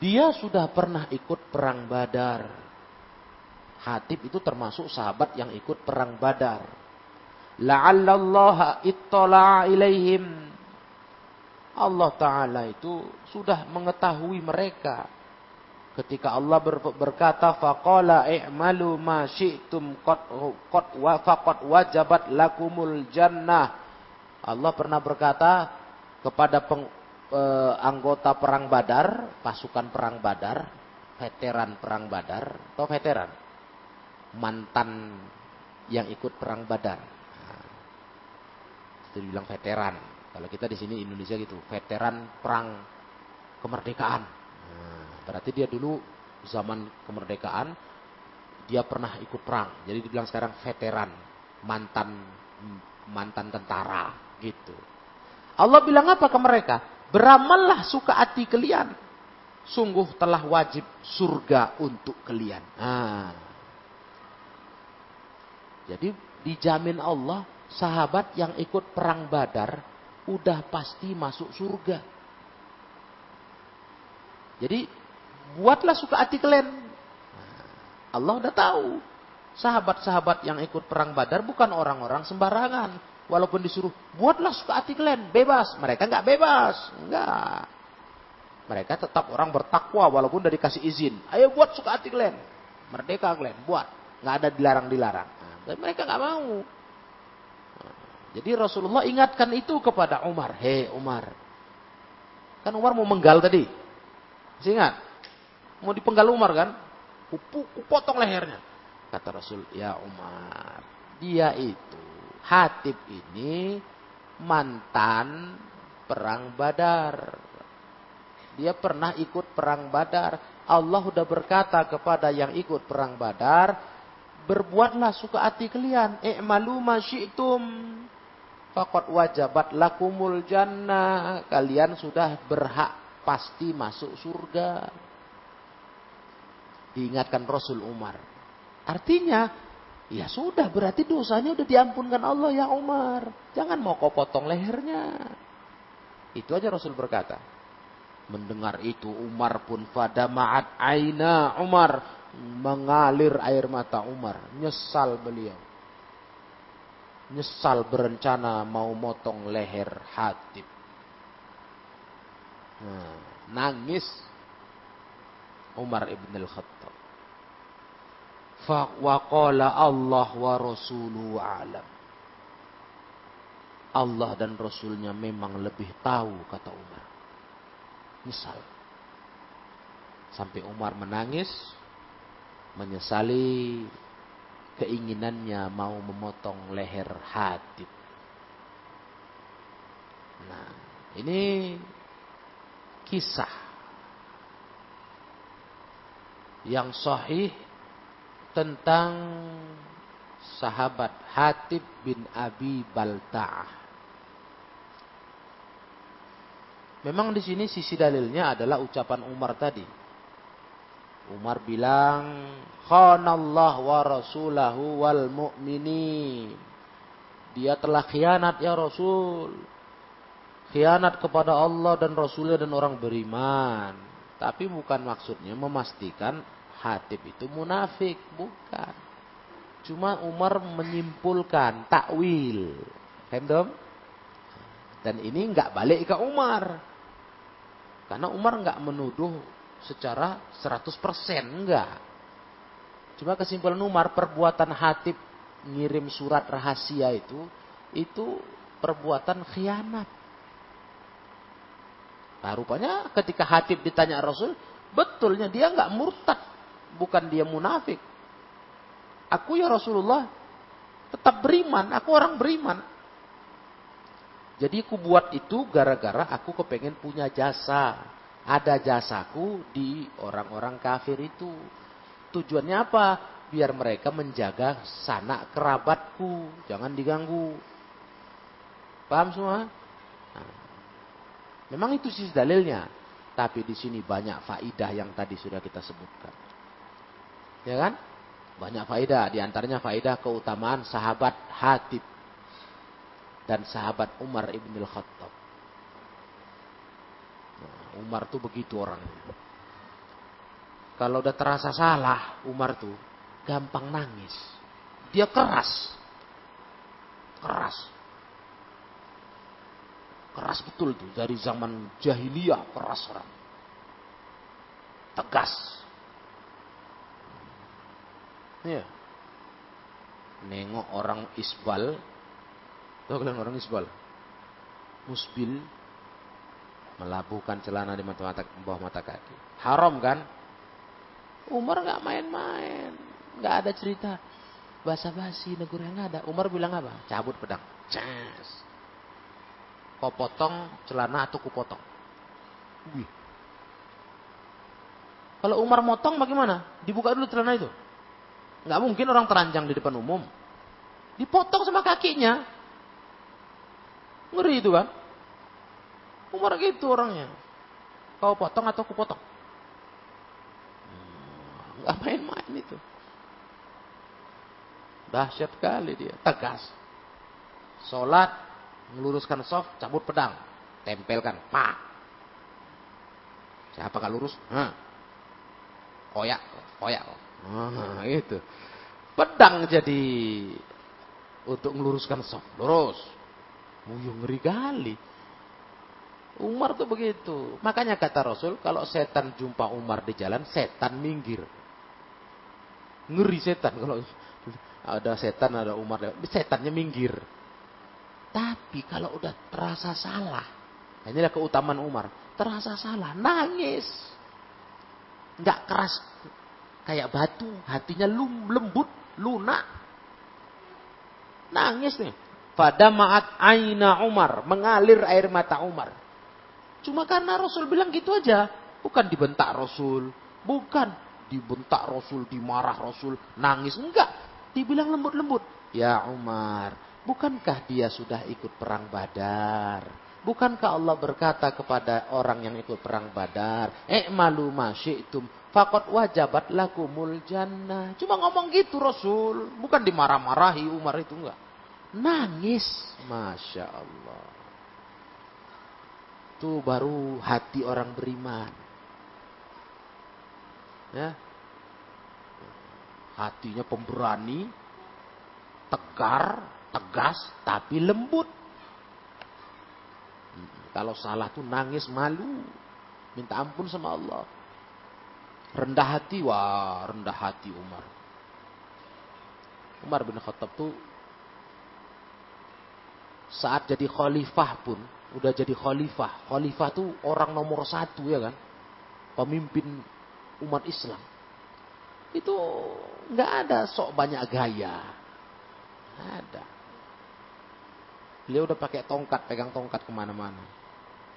[SPEAKER 1] dia sudah pernah ikut perang Badar. Hatib itu termasuk sahabat yang ikut perang Badar. La'allallaha ittala'a ilaihim. Allah Ta'ala itu sudah mengetahui mereka. Ketika Allah berkata, faqala i'malu ma syi'tum faqad wajabat lakumul jannah. Allah pernah berkata kepada anggota perang Badar, pasukan perang Badar, veteran perang Badar, atau veteran, mantan yang ikut perang Badar. Nah, itu dibilang veteran. Kalau kita di sini Indonesia gitu, veteran perang kemerdekaan. Berarti dia dulu zaman kemerdekaan dia pernah ikut perang. Jadi dibilang sekarang veteran, mantan tentara gitu. Allah bilang apa ke mereka? Beramallah suka hati kalian. Sungguh telah wajib surga untuk kalian. Jadi dijamin Allah sahabat yang ikut perang Badar udah pasti masuk surga. Jadi buatlah suka hati kalian. Allah udah tahu. Sahabat-sahabat yang ikut perang Badar bukan orang-orang sembarangan. Walaupun disuruh, buatlah suka hati kalian. Bebas. Mereka nggak bebas. Nggak. Mereka tetap orang bertakwa walaupun udah dikasih izin. Ayo buat suka hati kalian. Merdeka kalian. Buat. Nggak ada dilarang-dilarang. Tapi mereka nggak mau. Jadi Rasulullah ingatkan itu kepada Umar. Hei Umar. Kan Umar mau menggal tadi. Masih ingat? Mau dipenggal Umar kan? Kupotong lehernya. Kata Rasul, ya Umar, dia itu, Hatib ini mantan perang Badar. Dia pernah ikut perang Badar. Allah sudah berkata kepada yang ikut perang Badar, berbuatlah suka hati kalian. I'malu ma syi'tum faqad wajabat lakumul jannah. Kalian sudah berhak pasti masuk surga. Diingatkan Rasul Umar. Artinya, ya sudah berarti dosanya udah diampunkan Allah ya Umar. Jangan mau kau potong lehernya. Itu aja Rasul berkata. Mendengar itu Umar pun fadama'at aina Umar. Mengalir air mata Umar. Nyesal beliau. Nyesal berencana mau motong leher Hatib. Nangis Umar ibn al-Khattab. Wa qala Allah wa rasuluhu a'lam. Allah dan Rasulnya memang lebih tahu, kata Umar. Nyesal. Sampai Umar menangis, menyesali keinginannya mau memotong leher Hatib. Nah, ini kisah yang sahih tentang sahabat Hatib bin Abi Balta'ah. Memang di sini sisi dalilnya adalah ucapan Umar tadi. Umar bilang, "Khanallah wa rasulahu wal mu'minin." Dia telah khianat ya Rasul. Khianat kepada Allah dan Rasulnya dan orang beriman. Tapi bukan maksudnya memastikan Hatib itu munafik. Bukan. Cuma Umar menyimpulkan takwil. Paham? Dan ini nggak balik ke Umar. Karena Umar nggak menuduh secara 100%, enggak. Cuma kesimpulan Umar, perbuatan Hatib ngirim surat rahasia itu perbuatan khianat. Nah, rupanya ketika Hatib ditanya Rasul, betulnya dia nggak murtad, bukan dia munafik. Aku ya Rasulullah tetap beriman, aku orang beriman. Jadi aku buat itu gara-gara aku kepengen punya jasa. Ada jasaku di orang-orang kafir itu. Tujuannya apa? Biar mereka menjaga sanak kerabatku. Jangan diganggu. Paham semua? Nah, memang itu sih dalilnya. Tapi di sini banyak faidah yang tadi sudah kita sebutkan. Ya kan? Banyak faidah. Di antaranya faidah keutamaan sahabat Hatib. Dan sahabat Umar ibn al-Khattab. Umar tuh begitu orangnya. Kalau udah terasa salah, Umar tuh gampang nangis. Dia keras. Keras betul tuh. Dari zaman jahiliyah keras orang. Tegas. Ya. Nengok orang isbal. Tahu kalian orang isbal? Musbil. Melabuhkan celana di bawah mata kaki. Haram kan? Umar gak main-main. Gak ada cerita basa-basi, negurnya gak ada. Umar bilang apa? Cabut pedang. Cas. Kau potong celana atau ku potong? Wih. Kalau Umar motong bagaimana? Dibuka dulu celana itu. Gak mungkin orang telanjang di depan umum. Dipotong sama kakinya. Ngeri itu kan? Umar gitu orangnya. Kau potong atau ku potong? Gak main-main itu. Dahsyat kali dia. Tegas. Sholat. Meluruskan shaf. Cabut pedang. Tempelkan. Pak. Siapa gak lurus? Koyak. Itu. Pedang jadi. Untuk meluruskan shaf. Lurus. Ngeri kali. Umar tuh begitu. Makanya kata Rasul, kalau setan jumpa Umar di jalan, setan minggir. Ngeri setan kalau ada setan, ada Umar, setannya minggir. Tapi kalau udah terasa salah, inilah keutamaan Umar. Terasa salah, nangis. Nggak keras kayak batu, hatinya lembut, lunak. Nangis nih. Fadama'at aina Umar, mengalir air mata Umar. Cuma karena Rasul bilang gitu aja. Bukan dibentak Rasul. Bukan dibentak Rasul, dimarah Rasul, nangis. Enggak. Dibilang lembut-lembut. Ya Umar, bukankah dia sudah ikut perang Badar? Bukankah Allah berkata kepada orang yang ikut perang Badar, "I'malu ma syi'tum, faqad wajabat lakumul jannah." Cuma ngomong gitu Rasul. Bukan dimarah-marahi Umar itu, enggak. Nangis. Masya Allah. Itu baru hati orang beriman. Ya. Hatinya pemberani, tegar, tegas, tapi lembut. Kalau salah tuh nangis, malu, minta ampun sama Allah. Rendah hati, wah rendah hati Umar. Umar bin Khattab tuh saat jadi khalifah pun, udah jadi khalifah. Khalifah tuh orang nomor 1 ya kan. Pemimpin umat Islam. Itu nggak ada sok banyak gaya. Nggak ada. Beliau udah pakai tongkat, pegang tongkat kemana-mana.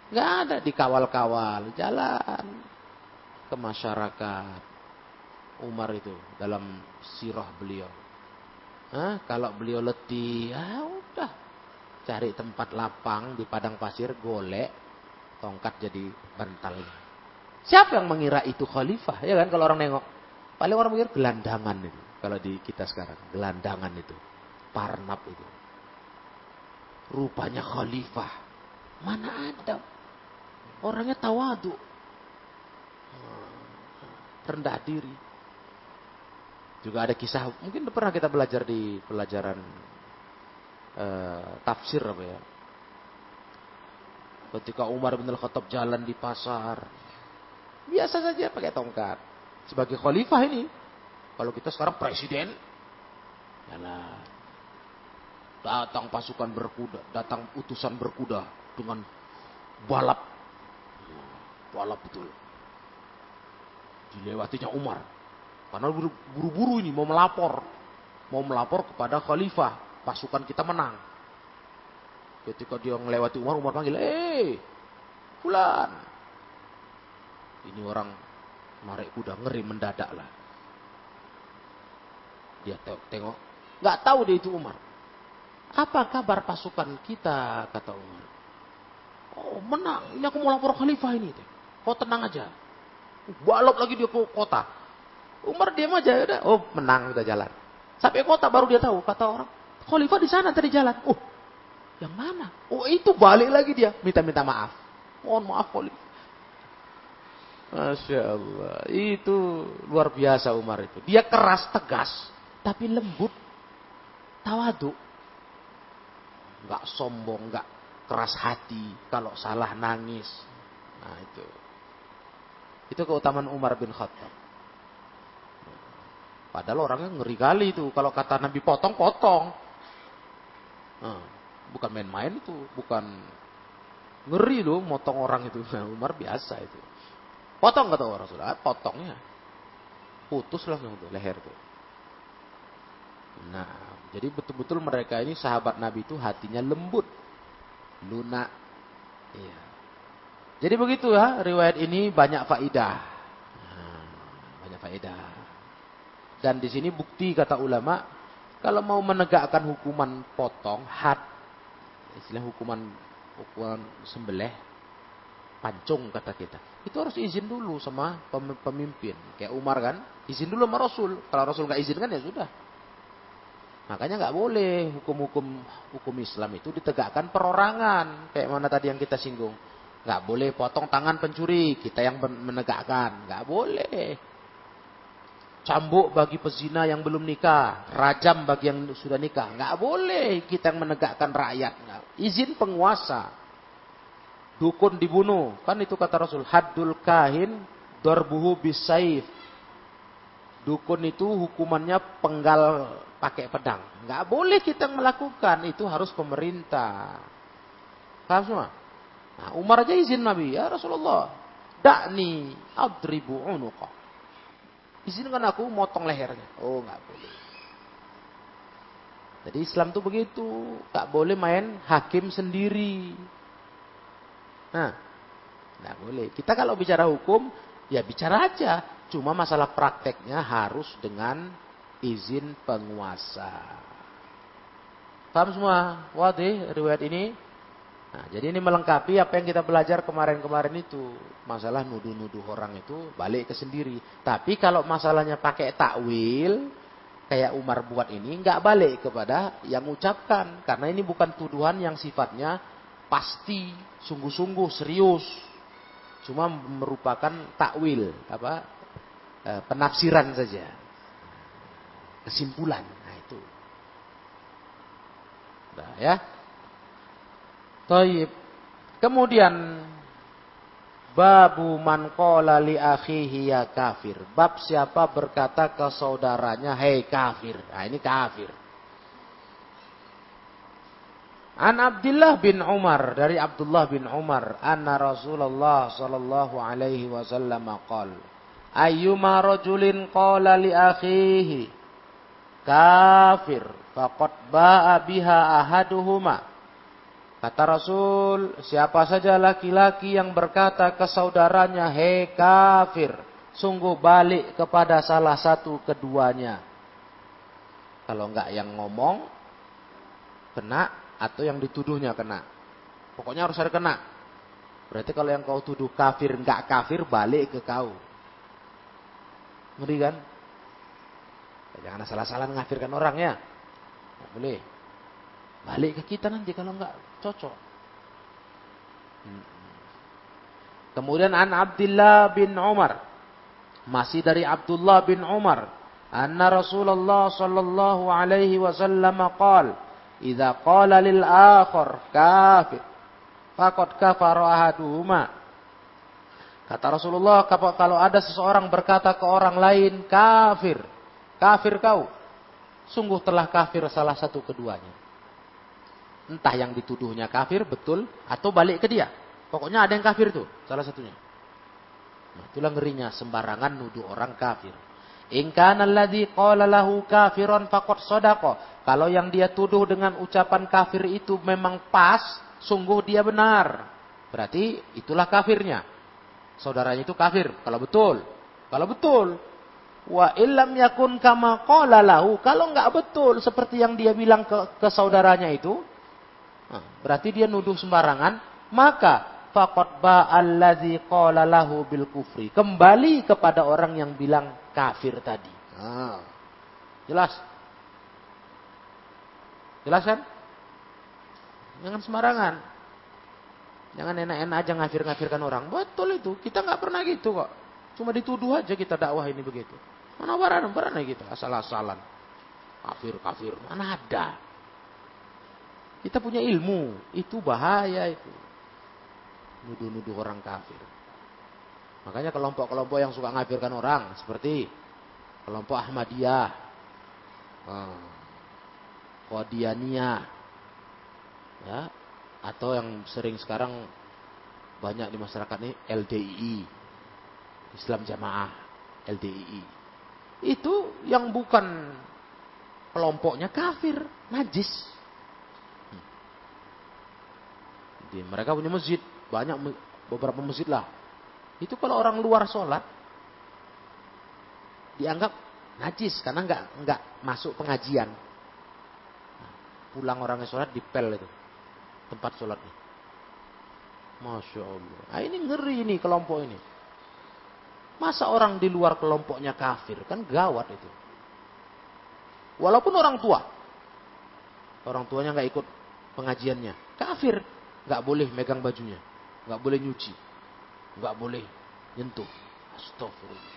[SPEAKER 1] Nggak ada dikawal-kawal, jalan ke masyarakat. Umar itu dalam sirah beliau. Kalau beliau letih, ya udah cari tempat lapang di padang pasir, golek tongkat jadi bantalnya. Siapa yang mengira itu khalifah? Ya kan kalau orang nengok, paling orang mengira gelandangan itu. Kalau di kita sekarang, gelandangan itu, parnap itu. Rupanya khalifah. Mana ada? Orangnya tawadu. Rendah diri. Juga ada kisah, mungkin pernah kita belajar di pelajaran tafsir apa ya. Ketika Umar bin Khattab jalan di pasar, biasa saja pakai tongkat. Sebagai khalifah ini, kalau kita sekarang presiden, jalan. Datang pasukan berkuda, datang utusan berkuda dengan balap. Balap betul. Dilewatinya Umar. Karena buru-buru ini mau melapor. Mau melapor kepada khalifah. Pasukan kita menang. Ketika dia melewati Umar, Umar panggil, Fulan. Ini orang narik kuda, ngeri mendadak lah. Dia tengok. Nggak tahu dia itu Umar. Apa kabar pasukan kita, kata Umar. Oh, menang. Ini aku mau lapor khalifah ini. Kau tenang aja. Balap lagi dia ke kota. Umar diam aja, udah. Oh, menang, udah jalan. Sampai kota baru dia tahu, kata orang. Khalifah di sana tadi jalan. Oh, yang mana? Oh, itu balik lagi dia. Minta maaf. Mohon maaf, Khalifah. Masya Allah. Itu luar biasa Umar itu. Dia keras, tegas. Tapi lembut. Tawadu. Enggak sombong, enggak keras hati. Kalau salah nangis. Nah itu. Itu keutamaan Umar bin Khattab. Padahal orangnya ngeri kali itu. Kalau kata Nabi potong. Bukan main-main itu. Bukan ngeri loh motong orang itu. Umar biasa itu. Potong kata orang Rasulullah. Potongnya. Putus langsung tuh leher tuh. Nah, jadi betul-betul mereka ini sahabat Nabi itu hatinya lembut. Lunak. Iya. Jadi begitu ya, riwayat ini banyak faedah. Banyak faedah. Dan di sini bukti kata ulama, kalau mau menegakkan hukuman potong, had, istilah hukuman sembelih, pancung kata kita. Itu harus izin dulu sama pemimpin. Kayak Umar kan, izin dulu sama Rasul. Kalau Rasul nggak izinkan ya sudah. Makanya nggak boleh hukum Islam itu ditegakkan perorangan. Kayak mana tadi yang kita singgung. Nggak boleh potong tangan pencuri, kita yang menegakkan. Nggak boleh. Cambuk bagi pezina yang belum nikah, rajam bagi yang sudah nikah. Nggak boleh kita yang menegakkan rakyat. Izin penguasa. Dukun dibunuh. Kan itu kata Rasul. Haddul kahin darbuhu bisaif. Dukun itu hukumannya penggal pakai pedang. Nggak boleh kita yang melakukan. Itu harus pemerintah. Paham semua? Nah, Umar aja izin Nabi. Ya Rasulullah. Da'ni adribu unuqa. Izinkan aku motong lehernya. Oh nggak boleh. Jadi Islam tuh begitu. Nggak boleh main hakim sendiri. Nah, nggak boleh. Kita kalau bicara hukum, ya bicara aja. Cuma masalah prakteknya harus dengan izin penguasa. Paham semua? Wadih riwayat ini. Nah, jadi ini melengkapi apa yang kita belajar kemarin-kemarin itu. Masalah nuduh-nuduh orang itu balik ke sendiri. Tapi kalau masalahnya pakai takwil, kayak Umar buat ini, nggak balik kepada yang ucapkan. Karena ini bukan tuduhan yang sifatnya pasti, sungguh-sungguh, serius. Cuma merupakan takwil, penafsiran saja. Kesimpulan. Nah itu. Nah, ya. Taib. Kemudian babu man qala li akhihi ya kafir. Bab siapa berkata ke saudaranya, "Hei kafir." Nah, ini kafir. An Abdullah bin Umar, dari Abdullah bin Umar, anna Rasulullah sallallahu alaihi wasallam qala, "Ayyuma rajulin qala li akhihi kafir faqad ba'a biha ahaduhuma." Kata Rasul, siapa saja laki-laki yang berkata ke saudaranya, "Hei kafir," sungguh balik kepada salah satu keduanya. Kalau enggak yang ngomong, kena, atau yang dituduhnya kena. Pokoknya harus ada kena. Berarti kalau yang kau tuduh kafir, enggak kafir, balik ke kau. Ngeri kan? Jangan asal-asalan ngafirkan orang ya. Enggak boleh. Balik ke kita nanti kalau enggak cocok. Kemudian an Abdullah bin Umar. Masih dari Abdullah bin Umar. Anna Rasulullah sallallahu alaihi wasallam qala, "Idza qala lil akhar kafir, faqad kafara ahaduhuma. Kata Rasulullah, kalau ada seseorang berkata ke orang lain, kafir, kafir kau, sungguh telah kafir salah satu keduanya. Entah yang dituduhnya kafir betul atau balik ke dia. Pokoknya ada yang kafir tuh, salah satunya. Nah, itulah ngerinya sembarangan nuduh orang kafir. In kana alladzi qala lahu kafiran faqad shadaqa. Kalau yang dia tuduh dengan ucapan kafir itu memang pas, sungguh dia benar. Berarti itulah kafirnya. Saudaranya itu kafir kalau betul. Kalau betul. Wa illam yakun kama qala lahu. Kalau enggak betul seperti yang dia bilang ke saudaranya itu, berarti dia nuduh sembarangan, maka faqad ba'allazi qala lahu bil kufri. Kembali kepada orang yang bilang kafir tadi. Jelas? Jelas kan? Jangan sembarangan. Jangan enak-enak aja ngafir-ngafirkan orang. Betul itu. Kita nggak pernah gitu kok. Cuma dituduh aja kita dakwah ini begitu. Mana pernah kita asal-asalan. Kafir-kafir. Mana ada. Kita punya ilmu. Itu bahaya itu. Nuduh-nuduh orang kafir. Makanya kelompok-kelompok yang suka ngafirkan orang. Seperti kelompok Ahmadiyah. Qadianiyah. Ya. Atau yang sering sekarang banyak di masyarakat ini LDII. Islam Jamaah. LDII. Itu yang bukan kelompoknya kafir. Najis. Jadi mereka punya masjid. Banyak, beberapa masjid lah. Itu kalau orang luar sholat. Dianggap najis. Karena enggak masuk pengajian. Pulang orangnya sholat dipel itu. Tempat sholatnya. Masya Allah. Nah, ini ngeri ini kelompok ini. Masa orang di luar kelompoknya kafir? Kan gawat itu. Walaupun orang tua. Orang tuanya nggak ikut pengajiannya. Kafir. Nggak boleh megang bajunya. Nggak boleh nyuci. Nggak boleh nyentuh. Astagfirullah.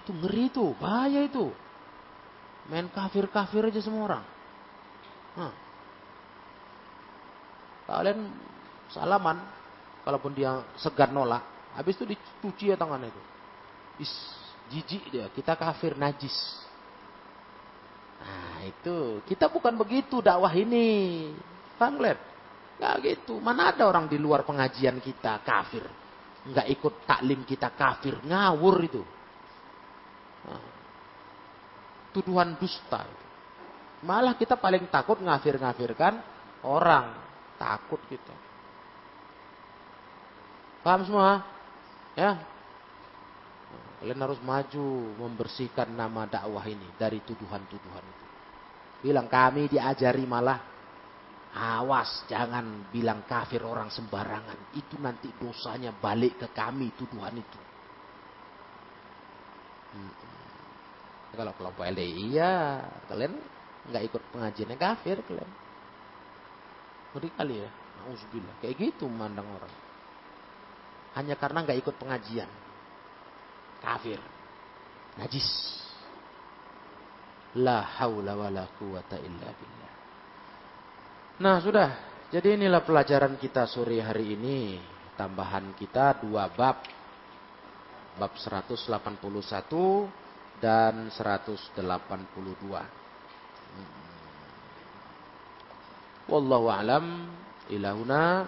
[SPEAKER 1] Itu ngeri itu. Bahaya itu. Main kafir-kafir aja semua orang. Kalian salaman, kalaupun dia segan nolak, habis itu dicuci ya tangannya itu. Jijik dia, kita kafir najis. Nah itu, kita bukan begitu dakwah ini. Paham kalian? Nggak gitu. Mana ada orang di luar pengajian kita kafir. Nggak ikut taklim kita kafir. Ngawur itu. Tuduhan dusta. Malah kita paling takut ngafir-ngafirkan orang. Takut kita. Paham semua? Ya. Kalian harus maju membersihkan nama dakwah ini dari tuduhan-tuduhan itu. Bilang kami diajari malah awas jangan bilang kafir orang sembarangan. Itu nanti dosanya balik ke kami tuduhan itu. Kalau kelompok LDI ya kalian nggak ikut pengajiannya kafir kalian. Ngeri kali ya. Auzubillah. Kayak gitu memandang orang. Hanya karena nggak ikut pengajian. Kafir. Najis. La haula wa la quwata illa billah. Nah sudah. Jadi inilah pelajaran kita sore hari ini. Tambahan kita 2 bab. Bab 181 dan 182. Wallahu a'lam. Ilahuna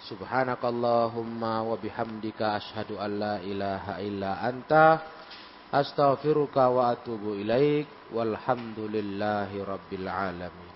[SPEAKER 1] subhanakallahumma wa bihamdika asyhadu an la ilaha illa anta astaghfiruka wa atubu ilaik walhamdulillahi rabbil alamin.